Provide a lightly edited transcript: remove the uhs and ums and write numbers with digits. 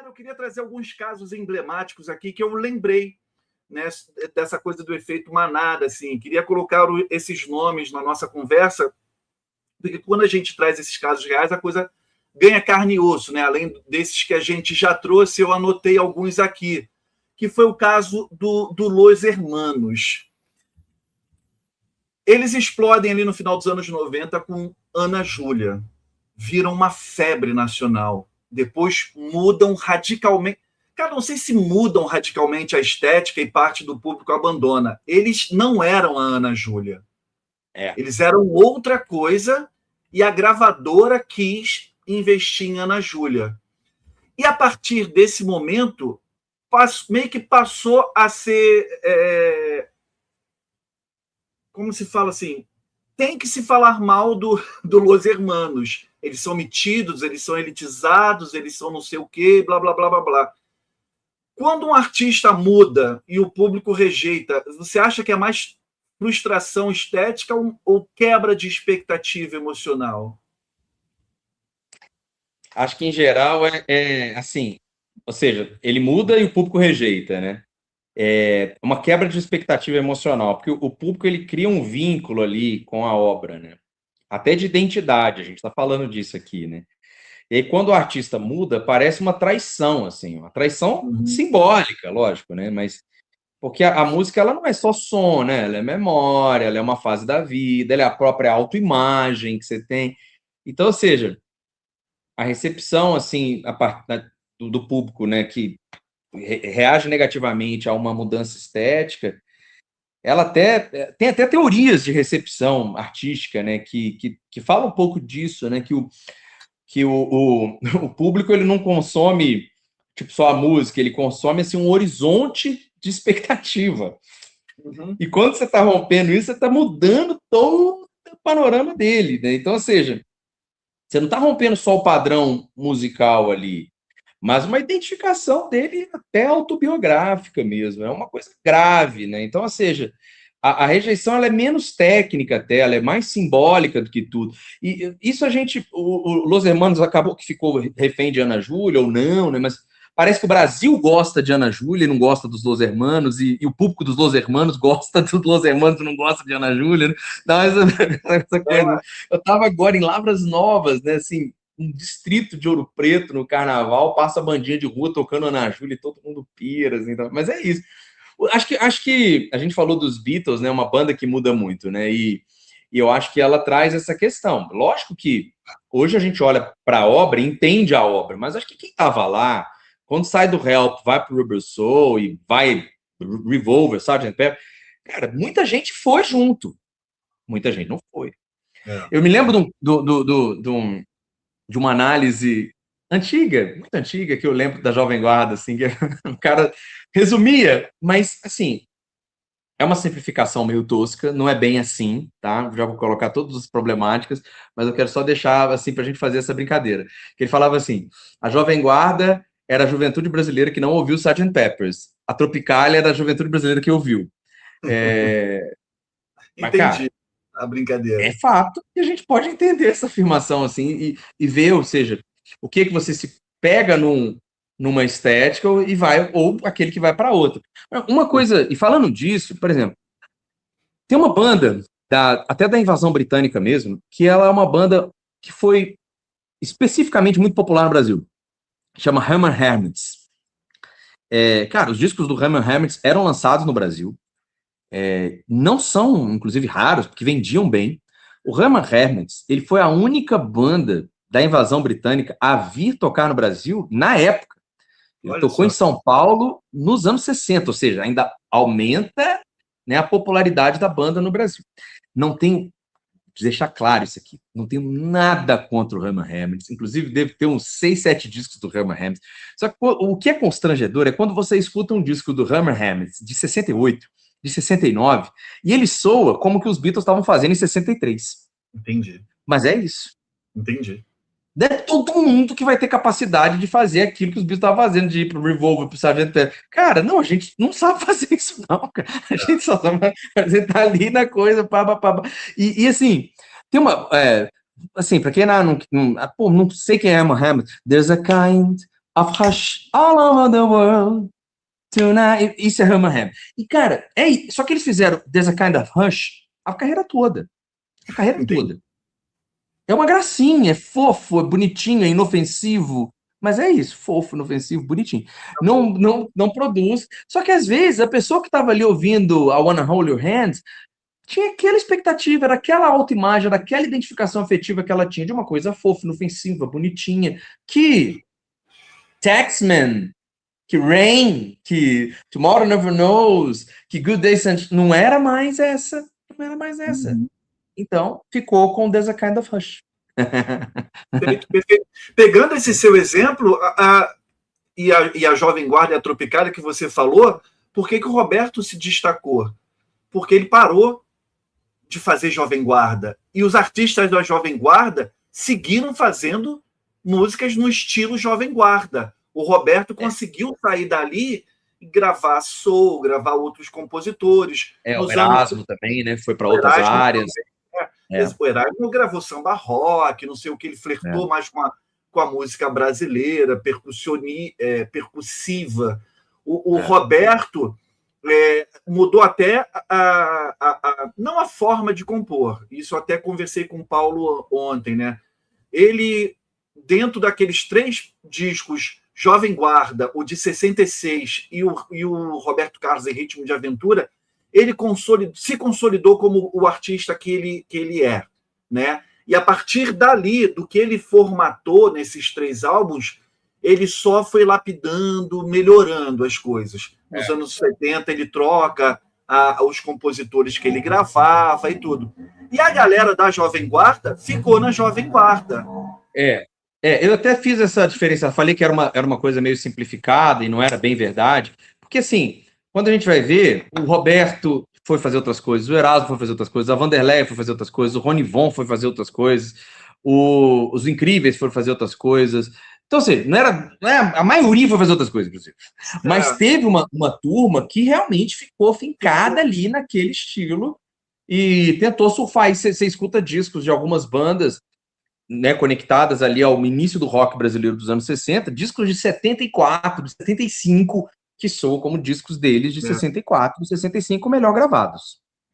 eu queria trazer alguns casos emblemáticos aqui que eu lembrei, né, dessa coisa do efeito manada, assim. Queria colocar esses nomes na nossa conversa, porque quando a gente traz esses casos reais, a coisa ganha carne e osso, né? Além desses que a gente já trouxe, eu anotei alguns aqui, que foi o caso do Los Hermanos. Eles explodem ali no final dos anos 90 com Ana Júlia. Viram uma febre nacional. Depois mudam radicalmente. Cara, não sei se mudam radicalmente a estética e parte do público abandona. Eles não eram a Ana Júlia. Eles eram outra coisa e a gravadora quis investir em Ana Júlia. E a partir desse momento, meio que passou a ser... como se fala assim? Tem que se falar mal do Los Hermanos. Eles são metidos, eles são elitizados, eles são não sei o quê, blá, blá, blá, blá, blá. Quando um artista muda e o público rejeita, você acha que é mais frustração estética ou quebra de expectativa emocional? Acho que, em geral, é assim. Ou seja, ele muda e o público rejeita, né? É uma quebra de expectativa emocional, porque o público ele cria um vínculo ali com a obra, né? Até de identidade, a gente está falando disso aqui, né? E aí, quando o artista muda, parece uma traição, assim, uma traição simbólica, lógico, né? Mas porque a música ela não é só som, né? Ela é memória, ela é uma fase da vida, ela é a própria autoimagem que você tem. Então, ou seja, a recepção, assim, do público, né, que reage negativamente a uma mudança estética, ela tem até teorias de recepção artística, né, que falam um pouco disso, né, o público ele não consome tipo só a música, ele consome assim, um horizonte de expectativa. E quando você está rompendo isso, você está mudando todo o panorama dele, né? Então, ou seja, você não está rompendo só o padrão musical ali, mas uma identificação dele até autobiográfica mesmo. É uma coisa grave, né? Então, ou seja, a rejeição ela é menos técnica até, ela é mais simbólica do que tudo. E isso a gente... O Los Hermanos acabou que ficou refém de Ana Júlia ou não, né? Mas parece que o Brasil gosta de Ana Júlia e não gosta dos Los Hermanos, e o público dos Los Hermanos gosta dos Los Hermanos e não gosta de Ana Júlia, né? Então, essa coisa. Eu estava agora em Lavras Novas, né? Assim, um distrito de Ouro Preto no carnaval, passa a bandinha de rua tocando Ana Júlia e todo mundo pira, assim, então, mas é isso. Acho que a gente falou dos Beatles, né? Uma banda que muda muito, né? E eu acho que ela traz essa questão. Lógico que hoje a gente olha para a obra e entende a obra, mas acho que quem estava lá, quando sai do Help, vai para o Rubber Soul e vai Revolver, Sgt. Pepper, cara, muita gente foi junto. Muita gente não foi. Eu me lembro de uma análise antiga, muito antiga, que eu lembro da Jovem Guarda, assim, que o cara resumia, mas, assim, é uma simplificação meio tosca, não é bem assim, tá? Já vou colocar todas as problemáticas, mas eu quero só deixar, assim, pra gente fazer essa brincadeira. Que ele falava assim, a Jovem Guarda era a juventude brasileira que não ouviu Sgt. Peppers, a Tropicália era a juventude brasileira que ouviu. Entendi. Cara, a brincadeira. É fato que a gente pode entender essa afirmação assim e ver, ou seja, o que você se pega numa estética e vai, ou aquele que vai para outra. Uma coisa, e falando disso, por exemplo, tem uma banda, até da invasão britânica mesmo, que ela é uma banda que foi especificamente muito popular no Brasil. Chama Hammer Hermits. Cara, os discos do Hammer Hermits eram lançados no Brasil. Não são, inclusive, raros, porque vendiam bem. O Hammer Hermits, ele foi a única banda da invasão britânica a vir tocar no Brasil na época. Ele tocou em São Paulo nos anos 60, ou seja, ainda aumenta, né, a popularidade da banda no Brasil. Não tenho, deixar claro isso aqui, não tenho nada contra o Hammer Hermits, inclusive deve ter uns 6, 7 discos do Hammer Hermits. Só que o que é constrangedor é quando você escuta um disco do Hammer Hermits de 68, de 69, e ele soa como que os Beatles estavam fazendo em 63. Entendi. Mas é isso. Entendi. Não é todo mundo que vai ter capacidade de fazer aquilo que os Beatles estavam fazendo, de ir pro Revolver, pro Sgt. Pepper. Cara, não, a gente não sabe fazer isso não, cara. A gente só sabe fazer, tá ali na coisa, pá. E assim, tem uma... assim, pra quem não sei quem é Mohammed, there's a kind of Hush all over the world tonight. Isso é Hammerham. E, cara, só que eles fizeram There's a Kind of Hush a carreira toda. A carreira toda. É uma gracinha, é fofo, é bonitinho, é inofensivo. Mas é isso, fofo, inofensivo, bonitinho. Não produz. Só que às vezes a pessoa que estava ali ouvindo a Wanna Hold Your Hands tinha aquela expectativa, era aquela autoimagem, era aquela identificação afetiva que ela tinha de uma coisa fofa, inofensiva, bonitinha, que Taxman, que Rain, que Tomorrow Never Knows, que Good Day Sunshine, não era mais essa. Não era mais essa. Então, ficou com There's a Kind of Hush. Perfeito. Pegando esse seu exemplo, e a Jovem Guarda e a Tropicália que você falou, por que o Roberto se destacou? Porque ele parou de fazer Jovem Guarda. E os artistas da Jovem Guarda seguiram fazendo músicas no estilo Jovem Guarda. O Roberto conseguiu sair dali e gravar soul, gravar outros compositores. O Erasmo também, né? Foi para outras áreas. O Erasmo gravou samba rock, não sei o que, ele flertou mais com a música brasileira, percussiva. O Roberto mudou até não a forma de compor, isso eu até conversei com o Paulo ontem, né? Ele, dentro daqueles 3 discos, Jovem Guarda, o de 66 e o Roberto Carlos em Ritmo de Aventura, ele se consolidou como o artista que ele é, né? E a partir dali, do que ele formatou nesses 3 álbuns, ele só foi lapidando, melhorando as coisas. Nos anos 70, ele troca os compositores que ele gravava e tudo. E a galera da Jovem Guarda ficou na Jovem Guarda. Eu até fiz essa diferença, falei que era uma coisa meio simplificada e não era bem verdade, porque assim, quando a gente vai ver, o Roberto foi fazer outras coisas, o Erasmo foi fazer outras coisas, a Vanderleia foi fazer outras coisas, o Ronivon foi fazer outras coisas, os Incríveis foram fazer outras coisas. Então, assim, não é, a maioria foi fazer outras coisas, inclusive. Mas teve uma turma que realmente ficou fincada ali naquele estilo e tentou surfar. E você escuta discos de algumas bandas, né, conectadas ali ao início do rock brasileiro dos anos 60, discos de 74, de 75, que soam como discos deles de 64, de 65, melhor gravados.